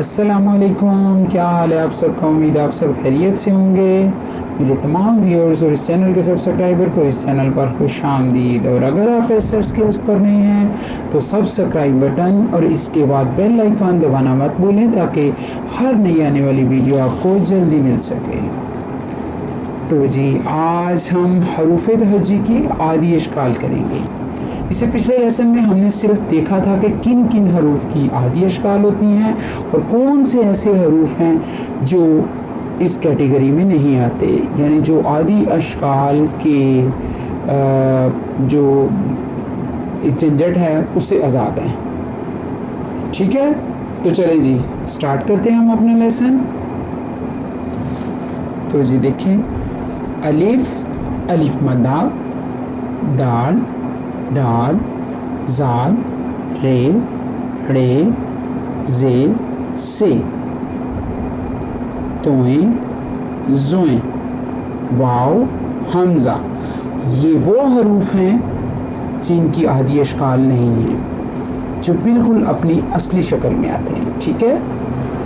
अस्सलामुअलैकुम, क्या हाल है आप सबका। उम्मीद है आप सब खैरियत से होंगे। मेरे तमाम व्यूअर्स और इस चैनल के सब्सक्राइबर को इस चैनल पर खुश आमदीद। और अगर आप एसर स्किल्स पर नए हैं तो सब्सक्राइब बटन और इसके बाद बेल आइकन दबाना मत भूलें ताकि हर नई आने वाली वीडियो आपको जल्दी मिल सके। तो जी, आज हम हरूफ तहज्जी की आदि अशकाल करेंगे। इससे पिछले लेसन में हमने सिर्फ देखा था कि किन किन हरूफ की आदि अशकाल होती हैं और कौन से ऐसे हरूफ हैं जो इस कैटेगरी में नहीं आते, यानी जो आदि अशकाल के जो झंझट है उससे आज़ाद हैं। ठीक है, तो चले जी स्टार्ट करते हैं हम अपना लेसन। तो जी देखें, अलिफ, अलिफ मद्दा, दाल, डाल, जाल, रे, रे, जे, से, तोएं, जोएं, वाव, हमजा। ये वो हरूफ हैं जिनकी आदि अशकाल नहीं है, जो बिल्कुल अपनी असली शक्ल में आते हैं। ठीक है,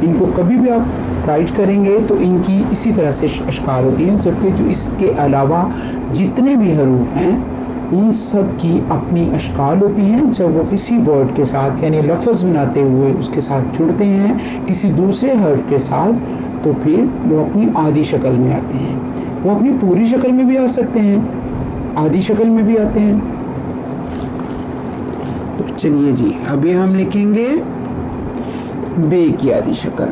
इनको कभी भी आप राइट करेंगे तो इनकी इसी तरह से अशकाल होती हैं, जबकि जो इसके अलावा जितने भी हरूफ हैं उन सब की अपनी अशकाल होती हैं। जब वो किसी वर्ड के साथ यानी लफ्ज़ बनाते हुए उसके साथ जुड़ते हैं किसी दूसरे हर्फ के साथ, तो फिर वो अपनी आदि शक्ल में आते हैं। वो अपनी पूरी शक्ल में भी आ सकते हैं, आदि शक्ल में भी आते हैं। तो चलिए जी, अभी हम लिखेंगे बे की आदि शक्ल।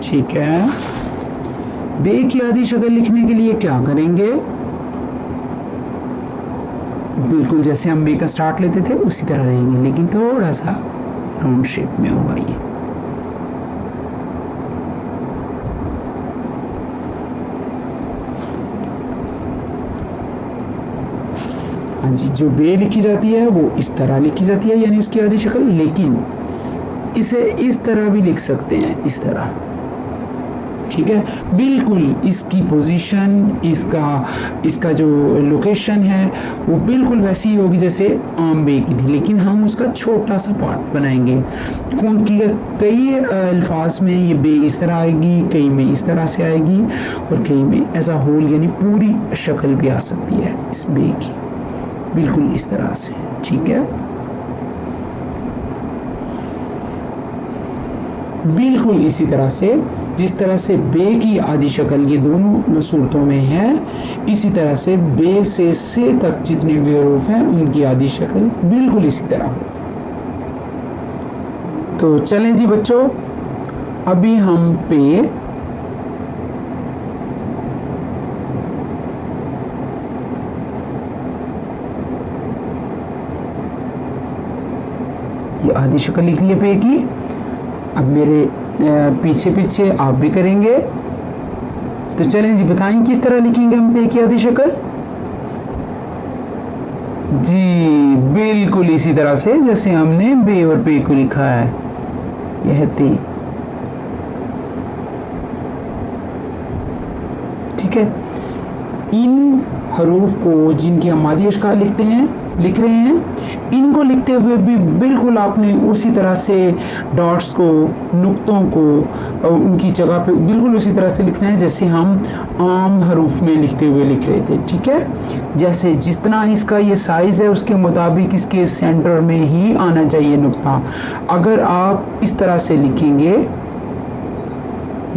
ठीक है, बे की आदि शक्ल लिखने के लिए क्या करेंगे, बिल्कुल जैसे हम बे का स्टार्ट लेते थे उसी तरह रहेंगे, लेकिन थोड़ा सा राउंड शेप में होगा ये। हाँ जी, जो बे लिखी जाती है वो इस तरह लिखी जाती है, यानी इसकी आदि शक्ल, लेकिन इसे इस तरह भी लिख सकते हैं, इस तरह। ठीक है, बिल्कुल इसकी पोजीशन, इसका जो लोकेशन है वो बिल्कुल वैसी ही होगी जैसे आम बे की थी, लेकिन हम उसका छोटा सा पार्ट बनाएंगे। क्योंकि कई अल्फाज में ये बे इस तरह आएगी, कई में इस तरह से आएगी और कई में ऐसा होल यानी पूरी शक्ल भी आ सकती है इस बे की, बिल्कुल इस तरह से। ठीक है, बिल्कुल इसी तरह से जिस तरह से बे की आदि शक्ल ये दोनों सूरतों में है, इसी तरह से बे से तक जितने भी हरूफ हैं उनकी आदि शक्ल बिल्कुल इसी तरह हो। तो चलें जी बच्चों, अभी हम पे ये आदि शक्ल लिख लिए पे की। अब मेरे पीछे पीछे आप भी करेंगे। तो चलें जी, बताएं किस तरह लिखेंगे हम पे की आदि शक्ल। जी बिल्कुल इसी तरह से जैसे हमने बे और पे को लिखा है, यह ते। ठीक है, इन हरूफ को जिनकी हम आदि अशकाल लिख रहे हैं, इनको लिखते हुए भी बिल्कुल आपने उसी तरह से डॉट्स को, नुक्तों को उनकी जगह पे बिल्कुल उसी तरह से लिखना है जैसे हम आम हरूफ में लिखते हुए लिख रहे थे। ठीक है, जैसे जितना इसका ये साइज है उसके मुताबिक इसके सेंटर में ही आना चाहिए नुक्ता। अगर आप इस तरह से लिखेंगे,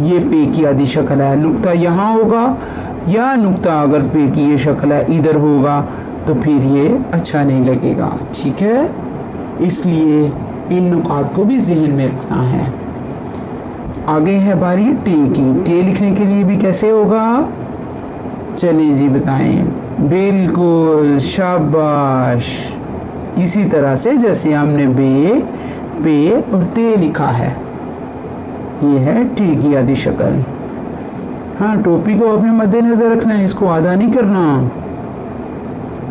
ये पे की आदि शक्ल है, नुक्ता यहाँ होगा, या नुक्ता अगर पे की ये शक्ल है इधर होगा, तो फिर ये अच्छा नहीं लगेगा। ठीक है, इसलिए इन नुकात को भी ज़हन में रखना है। आगे है बारी टे की। टे लिखने के लिए भी कैसे होगा, चलिए जी बताएं। बिल्कुल शाबाश, इसी तरह से जैसे हमने बे, पे और ते लिखा है, ये है टे की आदि शक्ल। हाँ, टोपी को अपने मद्देनजर रखना है, इसको आधा नहीं करना।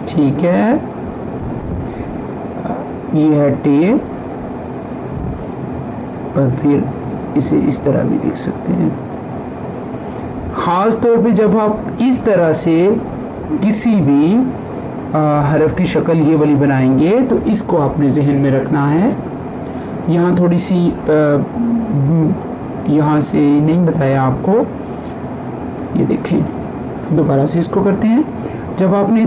ठीक है, ये है टे, और फिर इसे इस तरह भी देख सकते हैं। खास तौर पे जब आप इस तरह से किसी भी हरफ की शक्ल ये वाली बनाएंगे, तो इसको आपने जहन में रखना है। यहाँ थोड़ी सी यहाँ से नहीं बताया आपको, ये देखें, दोबारा से इसको करते हैं। जब आपने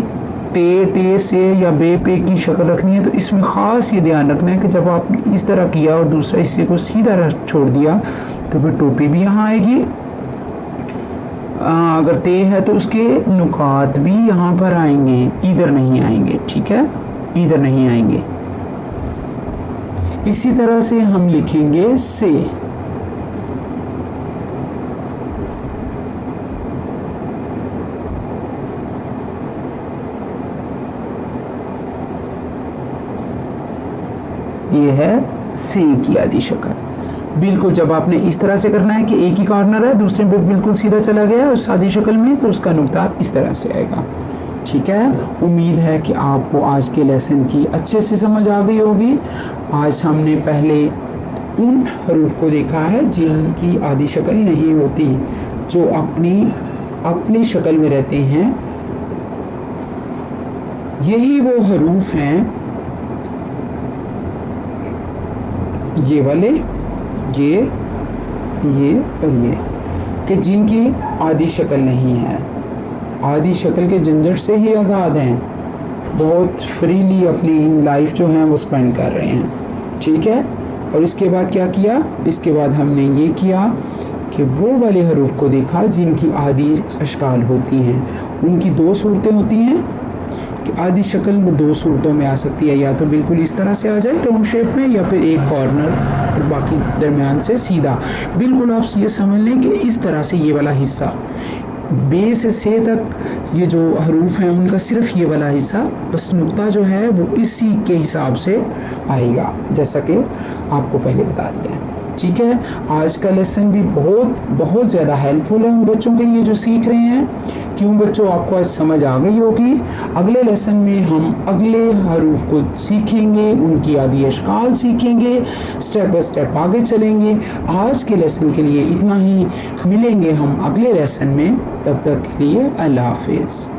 टे से या बे पे की शक्ल रखनी है तो इसमें ख़ास ये ध्यान रखना है कि जब आपने इस तरह किया और दूसरा हिस्से को सीधा छोड़ दिया तो फिर टोपी भी यहाँ आएगी। अगर ते है तो उसके नुकात भी यहाँ पर आएंगे, इधर नहीं आएंगे, ठीक है, इधर नहीं आएंगे। इसी तरह से हम लिखेंगे से। ये है से की आधी शक्ल। बिल्कुल जब आपने इस तरह से करना है कि एक ही कॉर्नर है, दूसरे पे बिल्कुल सीधा चला गया उस आधी शक्ल में, तो उसका नुक्ता इस तरह से आएगा। ठीक है, उम्मीद है कि आपको आज के लेसन की अच्छे से समझ आ गई होगी। आज हमने पहले उन हरूफ को देखा है जिनकी आधी शक्ल नहीं होती, जो अपनी शक्ल में रहते हैं। यही वो हरूफ हैं, ये वाले, ये और ये, कि जिनकी आधी शक्ल नहीं है, आधी शक्ल के झंझट से ही आज़ाद हैं, बहुत फ्रीली अपनी लाइफ जो है वो स्पेंड कर रहे हैं। ठीक है, और इसके बाद क्या किया, इसके बाद हमने ये किया कि वो वाले हरूफ को देखा जिनकी आधी अशकाल होती हैं। उनकी दो सूरतें होती हैं कि आधी शक्ल में दो सूरतों में आ सकती है, या तो बिल्कुल इस तरह से आ जाए राउंड शेप में, या फिर एक कॉर्नर और बाकी दरमियान से सीधा। बिल्कुल आप ये समझ लें कि इस तरह से ये वाला हिस्सा बे से तक ये जो हरूफ हैं उनका सिर्फ ये वाला हिस्सा, बस नुक्ता जो है वो इसी के हिसाब से आएगा, जैसा कि आपको पहले बता दिया है। ठीक है, आज का लेसन भी बहुत ज़्यादा हेल्पफुल है उन बच्चों के लिए जो सीख रहे हैं। क्यों बच्चों, आपको आज समझ आ गई होगी। अगले लेसन में हम अगले हरूफ को सीखेंगे, उनकी आधी अशकाल सीखेंगे, स्टेप बाय स्टेप आगे चलेंगे। आज के लेसन के लिए इतना ही, मिलेंगे हम अगले लेसन में, तब तक के लिए अल्लाह हाफिज़।